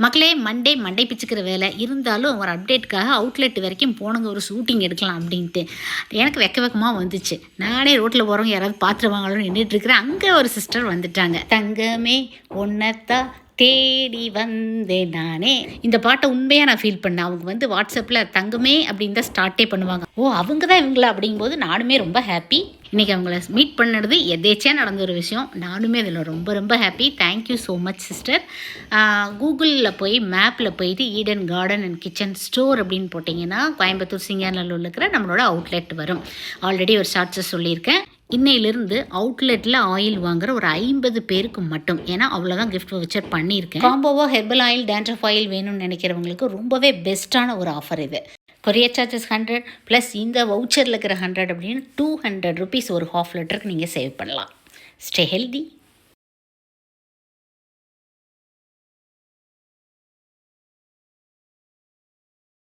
மக்களே மண்டை பிச்சுக்கிற வேலை இருந்தாலும் ஒரு அப்டேட்டுக்காக அவுட்லெட் வரைக்கும் போனங்க ஒரு ஷூட்டிங் எடுக்கலாம் அப்படின்ட்டு எனக்கு வெக்கமாக வந்துச்சு. நானே ரோட்டில் போகிறவங்க யாராவது பார்த்துருவாங்களோன்னு நின்றுட்டுருக்கிறேன். அங்கே ஒரு சிஸ்டர் வந்துட்டாங்க. தங்கமே ஒன்னத்தா தேடி வந்தேன் நானே. இந்த பாட்டை உண்மையாக நான் ஃபீல் பண்ணேன். அவங்க வந்து வாட்ஸ்அப்பில் தங்கமே அப்படின்னு தான் ஸ்டார்ட்டே பண்ணுவாங்க. ஓ அவங்க தான் இவங்களா அப்படிங்கும்போது நானுமே ரொம்ப ஹாப்பி. இன்றைக்கி அவங்கள மீட் பண்ணது எதேச்சியாக நடந்த ஒரு விஷயம். நானுமே அதில் ரொம்ப ரொம்ப happy. Thank you so much sister. கூகுளில் போய் மேப்பில் போயிட்டு Eden garden and kitchen store அப்படின்னு போட்டிங்கன்னா கோயம்புத்தூர் சிங்காநல்லூரில் இருக்கிற நம்மளோட அவுட்லெட் வரும். ஆல்ரெடி ஒரு ஷார்ட்ஸை சொல்லியிருக்கேன். இன்னையிலிருந்து அவுட்லெட்டில் ஆயில் வாங்குற ஒரு 50 பேருக்கு மட்டும், ஏன்னா அவ்வளோதான் கிஃப்ட் வவுச்சர் பண்ணியிருக்கேன். காம்போவாக ஹெர்பல் ஆயில், டேண்ட்ரஃப் ஆயில் வேணும்னு நினைக்கிறவங்களுக்கு ரொம்பவே பெஸ்ட்டான ஒரு ஆஃபர் இது. கொரியர் சார்ஜஸ் 100 ப்ளஸ் இந்த வவுச்சரில் இருக்கிற 100 அப்படின்னு 200 ருபீஸ் ஒரு ½ லிட்டருக்கு நீங்கள் சேவ் பண்ணலாம். Stay healthy.